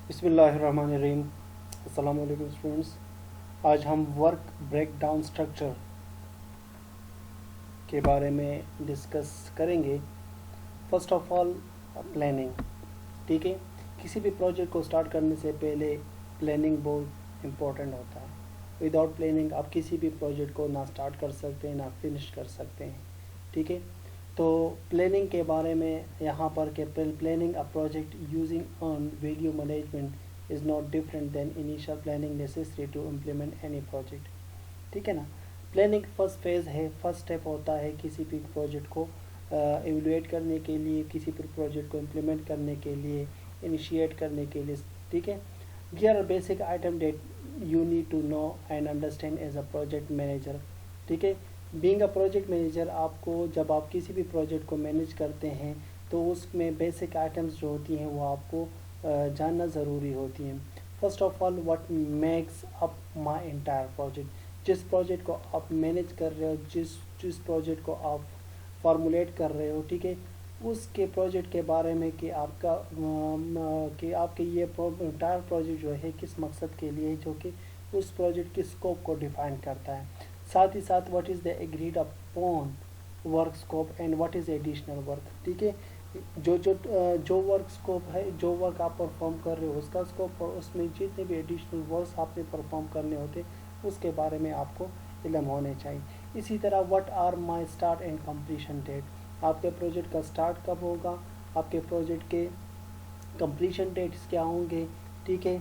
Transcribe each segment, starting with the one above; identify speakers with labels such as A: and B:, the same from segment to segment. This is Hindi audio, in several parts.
A: बिस्मिल्लाहिर्रहमानिर्रहीम। अस्सलाम वालेकुम स्टूडेंट्स। आज हम वर्क ब्रेकडाउन स्ट्रक्चर के बारे में डिस्कस करेंगे। First of all planning. ठीक है, किसी भी प्रोजेक्ट को स्टार्ट करने से पहले प्लानिंग बहुत इम्पोर्टेंट होता है। विदाउट प्लानिंग आप किसी भी प्रोजेक्ट को ना स्टार्ट कर सकते हैं ना फिनिश कर सकते हैं। ठीक है, तो प्लानिंग के बारे में यहाँ पर के planning a project using on value management is not different than initial planning necessary to implement any project. ठीक है ना। प्लानिंग फर्स्ट फेज़ है, फर्स्ट स्टेप होता है किसी भी प्रोजेक्ट को एवेलुएट करने के लिए, किसी भी प्रोजेक्ट को इम्प्लीमेंट करने के लिए, इनिशिएट करने के लिए। ठीक है, here are basic item that you need to know and understand as a project manager. ठीक है, बीइंग अ प्रोजेक्ट मैनेजर, आपको जब आप किसी भी प्रोजेक्ट को मैनेज करते हैं तो उसमें बेसिक आइटम्स जो होती हैं वो आपको जानना ज़रूरी होती हैं। First of all, what makes up my entire project. जिस प्रोजेक्ट को आप मैनेज कर रहे हो, जिस जिस प्रोजेक्ट को आप फॉर्मुलेट कर रहे हो, ठीक है, उसके प्रोजेक्ट के बारे में कि आपका कि आपके ये एंटायर प्रोजेक्ट जो है किस मकसद के लिए, जो कि उस प्रोजेक्ट की स्कोप को डिफाइन करता है। साथ ही साथ what is the agreed upon work scope and what is additional work. ठीक है, जो वर्क स्कोप है, जो वर्क आप परफॉर्म कर रहे हो उसका स्कोप, और उसमें जितने भी एडिशनल वर्क आपने परफॉर्म करने होते उसके बारे में आपको इल्म होने चाहिए। इसी तरह what are my start and completion date. आपके प्रोजेक्ट का स्टार्ट कब होगा, आपके प्रोजेक्ट के कंप्लीशन डेट्स क्या होंगे। ठीक है,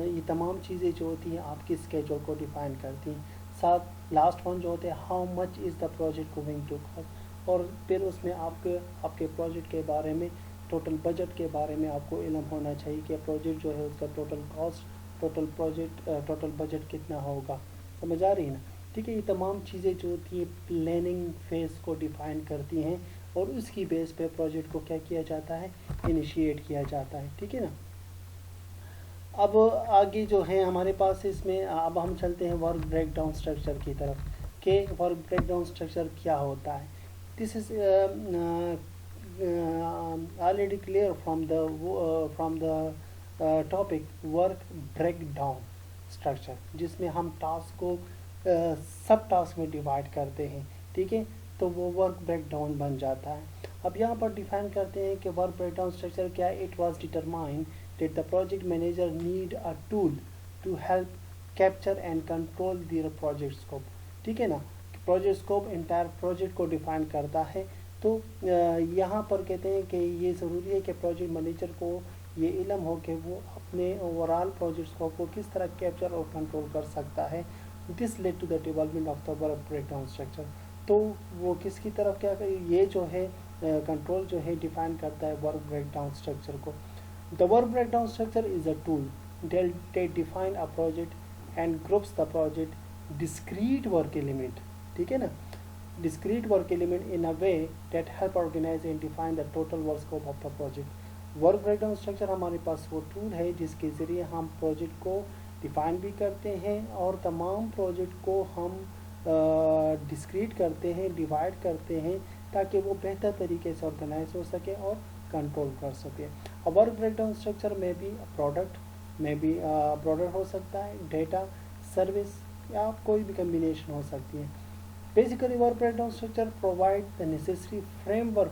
A: ये तमाम चीज़ें जो होती हैं आपकी स्केड्यूल को डिफाइन करती हैं। साथ लास्ट वन जो होते हैं, how much is the project going to cost, और फिर उसमें आपके प्रोजेक्ट के बारे में, टोटल बजट के बारे में आपको इल्म होना चाहिए कि प्रोजेक्ट जो है उसका टोटल कॉस्ट, टोटल बजट कितना होगा। समझ आ रही है ना। ठीक है, ये तमाम चीज़ें जो होती हैं प्लानिंग फेज़ को डिफाइन करती हैं और उसकी बेस पे प्रोजेक्ट को क्या किया जाता है, इनिशिएट किया जाता है। ठीक है ना। अब आगे जो है हमारे पास इसमें, अब हम चलते हैं वर्क ब्रेकडाउन स्ट्रक्चर की तरफ कि वर्क ब्रेकडाउन स्ट्रक्चर क्या होता है। This is already clear from the topic work breakdown structure, जिसमें हम टास्क को सब टास्क में डिवाइड करते हैं। ठीक है, तो वो वर्क ब्रेकडाउन बन जाता है। अब यहाँ पर डिफाइन करते हैं कि वर्क ब्रेकडाउन स्ट्रक्चर क्या है। It was determined that the project manager need a tool to help capture and control their project scope। ठीक है ना, प्रोजेक्ट स्कोप एंटायर प्रोजेक्ट को डिफाइन करता है। तो यहाँ पर कहते हैं कि ये ज़रूरी है कि प्रोजेक्ट मैनेजर को ये इल्म हो कि वो अपने ओवरऑल प्रोजेक्ट स्कोप को किस तरह कैप्चर और कंट्रोल कर सकता है। This led to the development of the work breakdown structure. तो वो किसकी तरफ क्या करे, ये जो है कंट्रोल जो है डिफाइन करता है वर्क ब्रेकडाउन स्ट्रक्चर को। The work breakdown structure is a tool that define a project and groups the project discrete work element। ठीक है ना, discrete work element in a way that help organize and define the total work scope of the project। Work breakdown structure हमारे पास वो टूल है जिसके ज़रिए हम प्रोजेक्ट को डिफाइन भी करते हैं और तमाम प्रोजेक्ट को हम डिस्क्रीट करते हैं, डिवाइड करते हैं, ताकि वो बेहतर तरीके से ऑर्गेनाइज हो सके और कंट्रोल कर सके। वर्क ब्रेकडाउन स्ट्रक्चर में भी प्रोडक्ट हो सकता है, डेटा, सर्विस, या कोई भी कम्बिनेशन हो सकती है। Basically work breakdown structure provide the necessary framework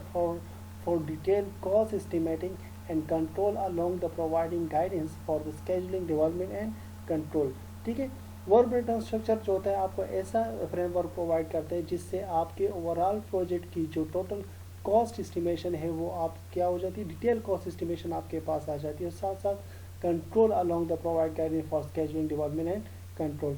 A: for detail cost estimating and control along the providing guidance for the scheduling, development and control. ठीक है, वर्क ब्रेकडाउन स्ट्रक्चर जो होता है आपको ऐसा फ्रेमवर्क प्रोवाइड करता है जिससे आपके ओवरऑल प्रोजेक्ट की जो टोटल कॉस्ट एस्टिमेशन है वो आप क्या हो जाती है, डिटेल कॉस्ट एस्टिमेशन आपके पास आ जाती है। साथ साथ control along the provide guidance for scheduling, development and control.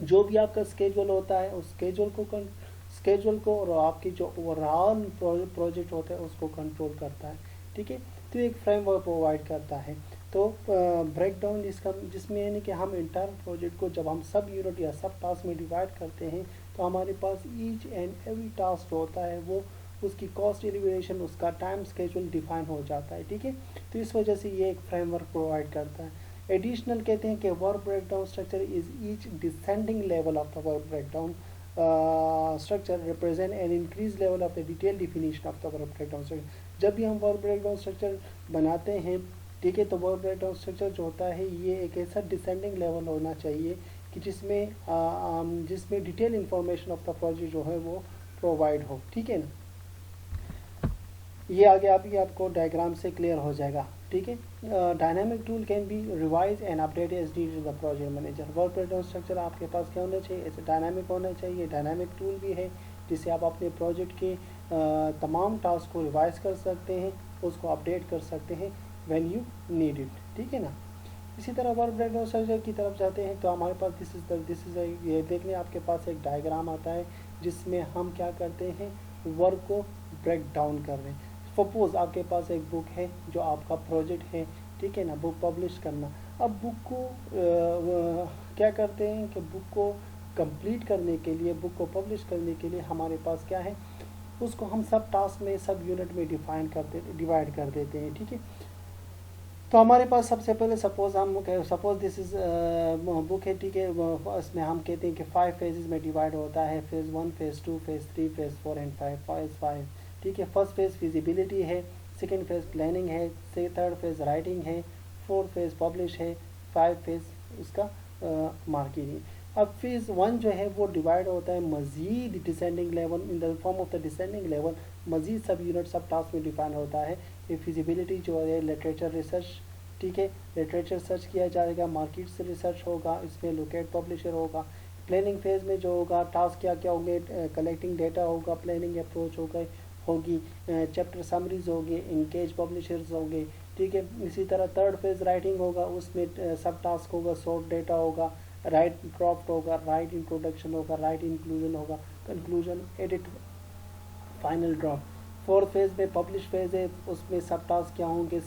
A: जो भी आपका स्केजुअल होता है उस स्केजुअल को और आपकी जो ओवरऑल प्रोजेक्ट होता है उसको कंट्रोल करता है। ठीक है, तो एक फ्रेमवर्क प्रोवाइड करता है। तो ब्रेकडाउन इसका, जिसमें यानी कि हम इंटायर प्रोजेक्ट को जब हम सब यूनिट या सब टास्क में डिवाइड करते हैं तो हमारे पास ईच एंड एवरी टास्क जो होता है वो उसकी कॉस्ट एलिवेशन, उसका टाइम स्केजुअल डिफाइन हो जाता है। ठीक है, तो इस वजह से ये एक फ्रेमवर्क प्रोवाइड करता है। एडिशनल कहते हैं कि work breakdown structure is each descending level of the work breakdown structure represent an increase level of the detail definition of the work breakdown structure. जब भी हम वर्क ब्रेकडाउन स्ट्रक्चर बनाते हैं ठीक है। तो वर्क ब्रेकडाउन स्ट्रक्चर जो होता है ये एक ऐसा डिसेंडिंग लेवल होना चाहिए कि जिसमें detail information of the project जो है वो प्रोवाइड हो, ठीक है ना। ये आगे अभी आपको डायग्राम से क्लियर हो जाएगा, ठीक है। Dynamic tool can be revise and update as needed the project manager. Work breakdown structure आपके पास क्या होना चाहिए, ऐसे डायनामिक होना चाहिए। डायनामिक टूल भी है जिससे आप अपने प्रोजेक्ट के तमाम टास्क को रिवाइज कर सकते हैं, उसको अपडेट कर सकते हैं व्हेन यू नीड इट, ठीक है ना। इसी तरह वर्क ब्रेकडाउन स्ट्रक्चर की तरफ जाते हैं तो हमारे पास दिस इज ये देखने आपके पास एक डायग्राम आता है जिसमें हम क्या करते हैं, वर्क को ब्रेक डाउन कर रहे हैं। सपोज आपके पास एक बुक है जो आपका प्रोजेक्ट है, ठीक है ना, बुक पब्लिश करना। अब बुक को क्या करते हैं कि बुक को कंप्लीट करने के लिए, बुक को पब्लिश करने के लिए हमारे पास क्या है, उसको हम सब टास्क में, सब यूनिट में डिवाइड कर देते हैं, ठीक है। तो हमारे पास सबसे पहले सपोज दिस इज बुक है, ठीक है। इसमें हम कहते हैं कि 5 फेजेस में डिवाइड होता है, phase 1, phase 2, phase 3, phase 4 and phase 5, ठीक है। फर्स्ट फेज फिजिबिलिटी है, सेकेंड फेज प्लानिंग है, थर्ड फेज राइटिंग है, फोर्थ फेज पब्लिश है, 5 फेज उसका मार्किंग है। अब फेज 1 जो है वो डिवाइड होता है मजीद descending level, in the form of the descending level मजीद सब यूनिट सब टास्क में डिफाइन होता है। ये फिजिबिलिटी जो है लिटरेचर रिसर्च, ठीक है, लिटरेचर सर्च किया जाएगा, मार्केट से रिसर्च होगा, इसमें लोकेट पब्लिशर होगा। प्लानिंग फेज में जो होगा टास्क क्या क्या होंगे, कलेक्टिंग डेटा होगा, प्लानिंग अप्रोच होगी, चैप्टर समरीज होगी, इंगेज पब्लिशर्स होंगे, ठीक है। इसी तरह थर्ड फेज राइटिंग होगा, उसमें सब टास्क होगा, सॉर्ट डेटा होगा, राइट ड्राफ्ट होगा, राइट इंट्रोडक्शन होगा, राइट इंक्लूजन होगा, conclusion, edit, final draft. Fourth phase में पब्लिश फेज है, उसमें सब टास्क क्या होंगे,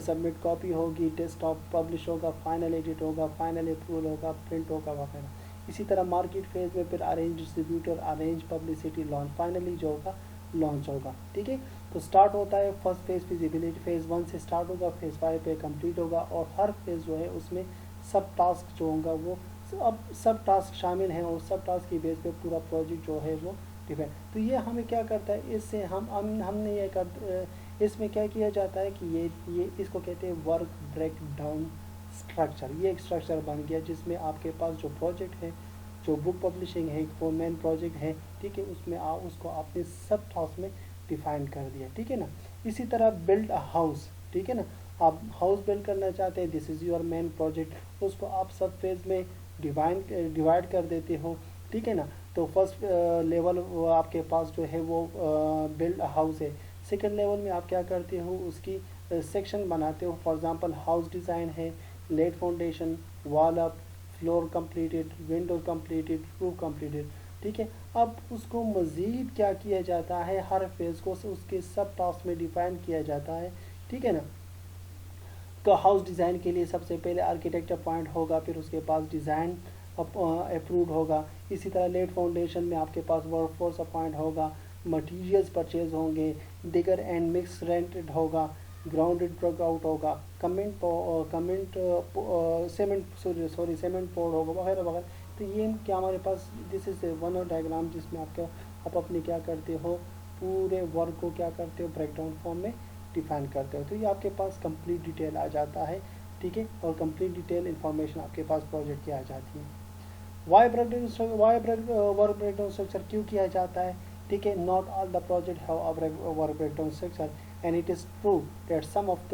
A: सबमिट कॉपी होगी, डेस्कटॉप पब्लिश होगा, फाइनल एडिट होगा, फाइनल अप्रूवल होगा, प्रिंट होगा वगैरह। इसी तरह मार्केट फेज में फिर arrange distributor, arrange publicity, launch, finally जो होगा लॉन्च होगा, ठीक है। तो स्टार्ट होता है फर्स्ट फेज फिजिबिलिटी, फेज 1 से स्टार्ट होगा, फेज 5 पे कंप्लीट होगा, और हर फेज जो है उसमें सब टास्क जो होगा वो अब सब टास्क शामिल हैं, और सब टास्क की बेस पे पूरा प्रोजेक्ट जो है वो डिपेंड। तो ये हमें क्या करता है, इससे हमने ये कर इसमें क्या किया जाता है कि ये इसको कहते हैं वर्क ब्रेक डाउन स्ट्रक्चर। ये एक स्ट्रक्चर बन गया जिसमें आपके पास जो प्रोजेक्ट है, जो बुक पब्लिशिंग है, वो मेन प्रोजेक्ट है, ठीक है, उसमें उसको आपने सब टास्क में डिफाइन कर दिया, ठीक है ना। इसी तरह बिल्ड अ हाउस, ठीक है ना, आप हाउस बिल्ड करना चाहते हैं, this is your main project, उसको आप सब फेज में डिवाइड कर देते हो, ठीक है ना। तो फर्स्ट लेवल आपके पास जो है वो बिल्ड हाउस है। सेकंड लेवल में आप क्या करते हो, उसकी सेक्शन बनाते हो। फॉर एग्जांपल हाउस डिज़ाइन है, let foundation, wall up, floor completed, window completed, roof completed, ठीक है। अब उसको मज़ीद क्या किया जाता है, हर फेज़ को उसके सब टास्क में डिफाइन किया जाता है, ठीक है ना। तो हाउस डिज़ाइन के लिए सबसे पहले आर्किटेक्चर पॉइंट होगा, फिर उसके पास डिज़ाइन अप्रूव्ड होगा। इसी तरह लेट फाउंडेशन में आपके पास वर्कफोर्स अपॉइंट होगा, मटेरियल्स परचेज होंगे, दिगर एंड मिक्स रेंटेड होगा, ग्राउंडेड ड्रग आउट होगा, सीमेंट पोर्ड होगा वगैरह वगैरह। तो ये क्या हमारे पास दिस इज वन और डायग्राम जिसमें आप अपने क्या करते हो, पूरे वर्क को क्या करते हो, ब्रेकडाउन फॉर्म में डिफाइन करते हो। तो ये आपके पास कंप्लीट डिटेल आ जाता है, ठीक है, और कंप्लीट डिटेल इंफॉर्मेशन आपके पास प्रोजेक्ट की आ जाती है। वर्क ब्रेकडाउन स्ट्रक्चर क्यों किया जाता है, ठीक है। Not all the project have a work breakdown structure and it is true that some of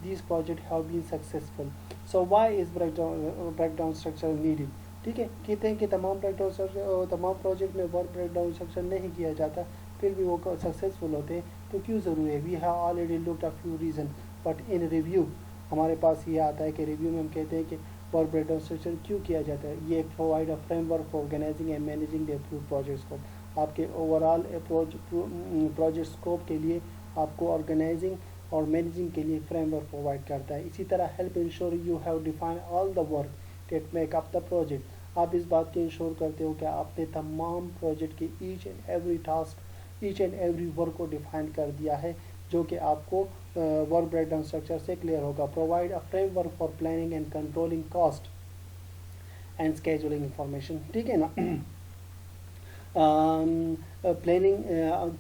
A: these projects have been successful. So why is breakdown structure needed? ठीक है, कहते हैं कि तमाम प्रोजेक्ट में वर्क ब्रेकडाउन स्ट्रक्चर नहीं किया जाता, फिर भी वो सक्सेसफुल होते हैं, तो क्यों ज़रूरी है। We have already looked a few reason, but in review हमारे पास ये आता है कि रिव्यू में हम कहते हैं कि वर्क ब्रेकडाउन स्ट्रक्चर क्यों किया जाता है। ये provide a framework for organizing and managing the approved project scope. आपके ओवरऑल प्रोजेक्ट स्कोप के लिए आपको ऑर्गेनाइजिंग और मैनेजिंग के लिए फ्रेमवर्क प्रोवाइड करता है। इसी तरह help ensure you have define all the work that make up the project. आप इस बात की इंश्योर करते हो कि आपने तमाम प्रोजेक्ट के each and every task, each and every work को डिफाइन कर दिया है, जो कि आपको वर्क ब्रेकडाउन स्ट्रक्चर से क्लियर होगा। Provide a framework for planning and controlling cost and scheduling information, ठीक है ना। प्लानिंग,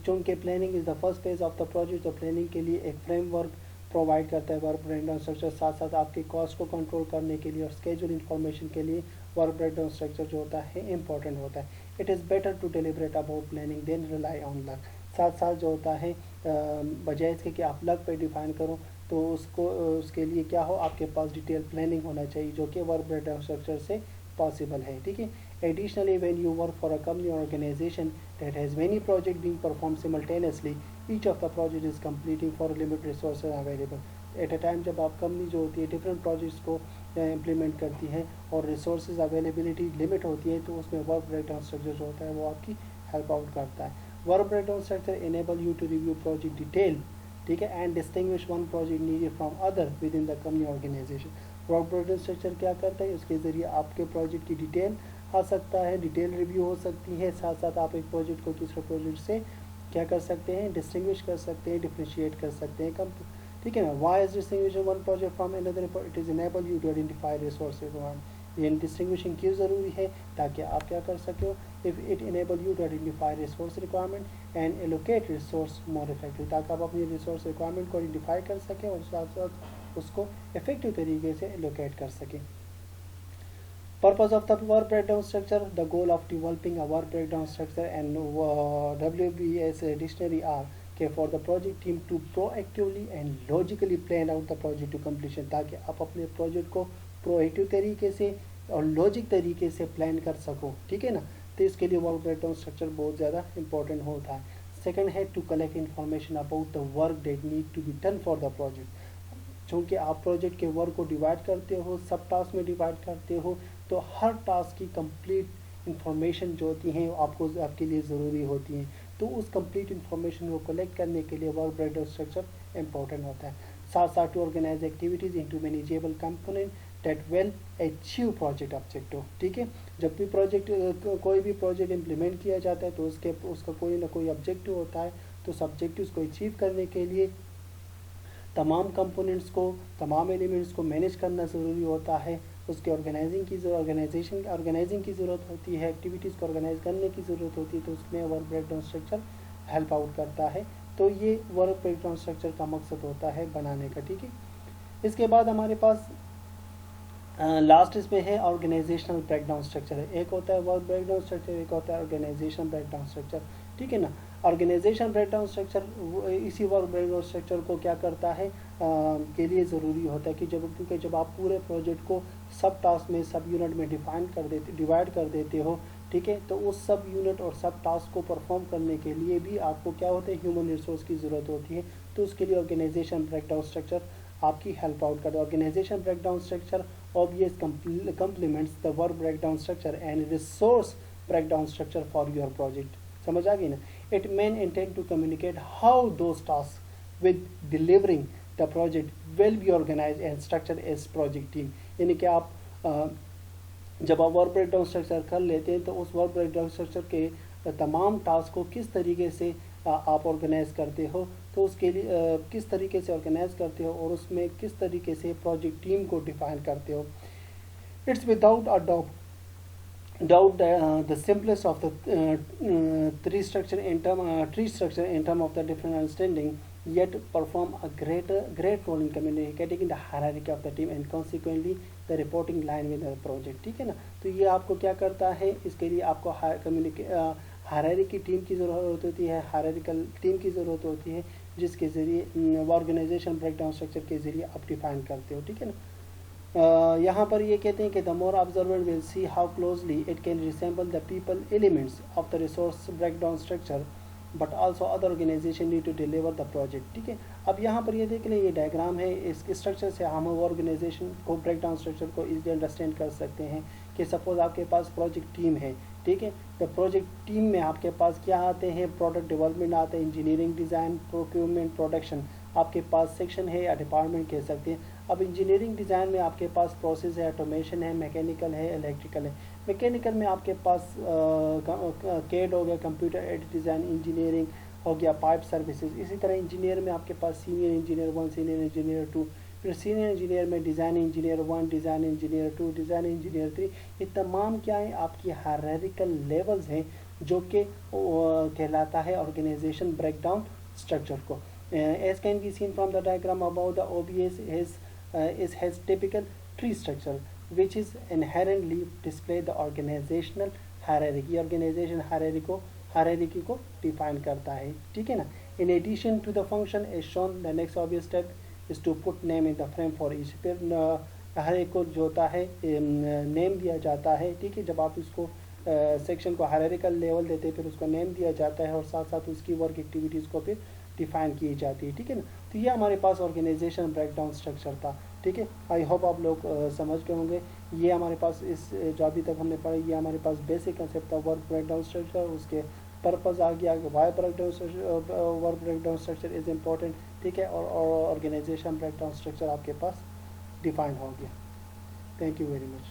A: चूँकि planning is the first phase of the project, तो प्लानिंग के लिए एक फ्रेमवर्क प्रोवाइड करता है वर्क ब्रेकडाउन स्ट्रक्चर। साथ साथ आपके कॉस्ट को कंट्रोल करने के लिए और स्केड्यूल इन्फॉर्मेशन के लिए वर्क ब्रेकडाउन स्ट्रक्चर जो होता है इंपॉर्टेंट होता है। It is better to deliberate about planning than rely on luck. साथ साथ जो होता है बजाय इसके कि आप लक पे डिफाइन करो, तो उसके लिए क्या हो, आपके पास डिटेल प्लानिंग होना चाहिए जो कि वर्क ब्रेकडाउन स्ट्रक्चर से पॉसिबल है, ठीक है। Additionally when you work for a company और organization that has many project being perform simultaneously, each of the project is completing for limited resources available. At a time जब आप कंपनी जो होती है डिफरेंट प्रोजेक्ट्स को इम्प्लीमेंट करती है और रिसोर्सेज अवेलेबिलिटी लिमिट होती है, तो उसमें वर्क ब्रेकडाउन स्ट्रक्चर जो होता है वो आपकी हेल्प आउट करता है। Work breakdown structure enable you to review project detail, ठीक है, and distinguish one project needed from other within the company organization. Work breakdown structure क्या करता है, उसके ज़रिए आपके प्रोजेक्ट की डिटेल आ सकता है, डिटेल रिव्यू हो सकती है। साथ साथ आप एक प्रोजेक्ट को दूसरे प्रोजेक्ट से क्या कर सकते हैं, डिस्टिंग्विश कर सकते हैं, डिफ्रेंशिएट कर सकते हैं, कम, ठीक है ना। Why is distinguishing one project from another, it is enable you to identify resource requirement. ये डिस्टिंग्विशिंग क्यों ज़रूरी है, ताकि आप क्या कर सको, if it enable you to identify resource requirement and allocate resource more effective, ताकि आप अपनी रिसोर्स रिक्वायरमेंट को आइडेंटिफाई कर सकें और साथ साथ उसको इफेक्टिव तरीके से एलोकेट कर सकें। Purpose of the work breakdown structure, the goal of developing a work breakdown structure and WBS dictionary are okay for the project team to proactively and logically plan out the project to completion, ताकि आप अपने प्रोजेक्ट को प्रोएक्टिव तरीके से और लॉजिक तरीके से प्लान कर सको, ठीक है ना। तो इसके लिए वर्क ब्रेकडाउन स्ट्रक्चर बहुत ज़्यादा इंपॉर्टेंट होता है। सेकंड है to collect information about the work that need to be done for the project. चूँकि आप प्रोजेक्ट के वर्क को डिवाइड करते हो, सब टास्क में डिवाइड करते हो, तो हर टास्क की कंप्लीट इंफॉर्मेशन जो होती हैं आपको आपके लिए ज़रूरी होती हैं। तो उस कंप्लीट इंफॉर्मेशन को कलेक्ट करने के लिए वर्क ब्रेकडाउन स्ट्रक्चर इंपॉर्टेंट होता है। साथ साथ to organize activities into manageable component that well achieve project objective, ठीक है। जब भी कोई भी प्रोजेक्ट इम्प्लीमेंट किया जाता है तो उसका कोई ना कोई ऑब्जेक्टिव होता है। तो उस ऑब्जेक्टिव्स को अचीव करने के लिए तमाम कंपोनेंट्स को, तमाम एलिमेंट्स को मैनेज करना ज़रूरी होता है। उसके ऑर्गेनाइजिंग की ज़रूरत होती है, एक्टिविटीज़ को ऑर्गेनाइज करने की ज़रूरत होती है। तो उसमें work breakdown structure help out करता है। तो ये वर्क ब्रेकडाउन स्ट्रक्चर का मकसद होता है बनाने का, ठीक है। इसके बाद हमारे पास लास्ट इसमें है ऑर्गेनाइजेशनल ब्रेकडाउन स्ट्रक्चर है। एक होता है वर्क ब्रेकडाउन स्ट्रक्चर, एक होता है ऑर्गेनाइजेशन ब्रेकडाउन स्ट्रक्चर, ठीक है ना। ऑर्गेनाइजेशन ब्रेकडाउन स्ट्रक्चर इसी वर्क ब्रेकडाउन स्ट्रक्चर को क्या करता है के लिए ज़रूरी होता है कि क्योंकि जब आप पूरे प्रोजेक्ट को सब टास्क में, सब यूनिट में डिवाइड कर देते हो, ठीक है, तो उस सब यूनिट और सब टास्क को परफॉर्म करने के लिए भी आपको क्या होता है, ह्यूमन रिसोर्स की ज़रूरत होती है। तो उसके लिए ऑर्गेनाइजेशन ब्रेकडाउन स्ट्रक्चर आपकी हेल्प आउट करता है। Organization breakdown structure obvious complements the work breakdown structure and resource breakdown structure for your project। समझ आ गई ना। It main intent to communicate how those tasks with delivering the project will be organized and structured as project team। यानी कि आप जब आप वर्क ब्रेकडाउन स्ट्रक्चर कर लेते हैं तो उस वर्क ब्रेकडाउन स्ट्रक्चर के तमाम टास्क को किस तरीके से आप ऑर्गेनाइज करते हो, तो उसके लिए किस तरीके से ऑर्गेनाइज करते हो और उसमें किस तरीके से प्रोजेक्ट टीम को डिफाइन करते हो। It's without a doubt the simplest of the tree structure in term of the different understanding, yet perform a great role in communicating the hierarchy of the team and consequently the reporting line with the project, ठीक है ना। तो ये आपको क्या करता है, इसके लिए आपको हायरार्की टीम की ज़रूरत होती है, हायरार्किकल टीम की ज़रूरत होती है, जिसके ज़रिए ऑर्गेनाइजेशन ब्रेकडाउन स्ट्रक्चर के ज़रिए आप डिफाइन करते हो, ठीक है ना। यहाँ पर ये कहते हैं कि the more observant will see how closely it can resemble the people elements of the resource breakdown structure but also other organization need to deliver the project, ठीक है। अब यहाँ पर ये देख लें, ये डायग्राम है, इसके स्ट्रक्चर से हम ऑर्गेनाइजेशन को ब्रेकडाउन स्ट्रक्चर को इजीली अंडरस्टैंड कर सकते हैं कि सपोज आपके पास प्रोजेक्ट टीम है, ठीक है। तो प्रोजेक्ट टीम में आपके पास क्या आते हैं, प्रोडक्ट डेवलपमेंट आता है, इंजीनियरिंग, डिज़ाइन, प्रोक्योरमेंट, प्रोडक्शन आपके पास सेक्शन है या डिपार्टमेंट कह सकते हैं। अब इंजीनियरिंग डिज़ाइन में आपके पास प्रोसेस है, ऑटोमेशन है, मैकेनिकल है, इलेक्ट्रिकल है। मैकेनिकल में आपके पास कैड हो गया, कंप्यूटर एडेड डिज़ाइन इंजीनियरिंग हो गया, पाइप सर्विसेज। इसी तरह इंजीनियर में आपके पास सीनियर इंजीनियर 1, सीनियर इंजीनियर 2, फिर सीनियर इंजीनियर में design engineer 1, design engineer 2, design engineer 3। ये तमाम क्या है, आपकी हायरार्किकल लेवल्स हैं जो कि कहलाता है ऑर्गेनाइजेशन ब्रेकडाउन स्ट्रक्चर को। As can be seen from the diagram above, the OBS has typical tree structure which is inherently display the organizational hierarchy. Organization hierarchy को define करता है, ठीक है ना. In addition to the function as shown, the next obvious step is to put name in the frame for each. फिर हर एक को जो होता है नेम दिया जाता है, ठीक है. जब आप इसको सेक्शन को हायरार्किकल लेवल देते हैं फिर उसको नेम दिया जाता है और साथ साथ उसकी वर्क एक्टिविटीज़ को फिर डिफाइन की जाती है, ठीक है ना. तो ये हमारे पास ऑर्गेनाइजेशन ब्रेकडाउन स्ट्रक्चर था, ठीक है. आई होप आप लोग समझ गए होंगे. ये हमारे पास इस जो अभी तक हमने पढ़ा ये हमारे पास बेसिक कंसेप्ट था वर्क ब्रेकडाउन स्ट्रक्चर. उसके पर्पज़ आ गया why work breakdown structure is important, ठीक है. और ऑर्गेनाइजेशन ब्रेकडाउन स्ट्रक्चर आपके पास डिफाइंड हो गया. Thank you very much.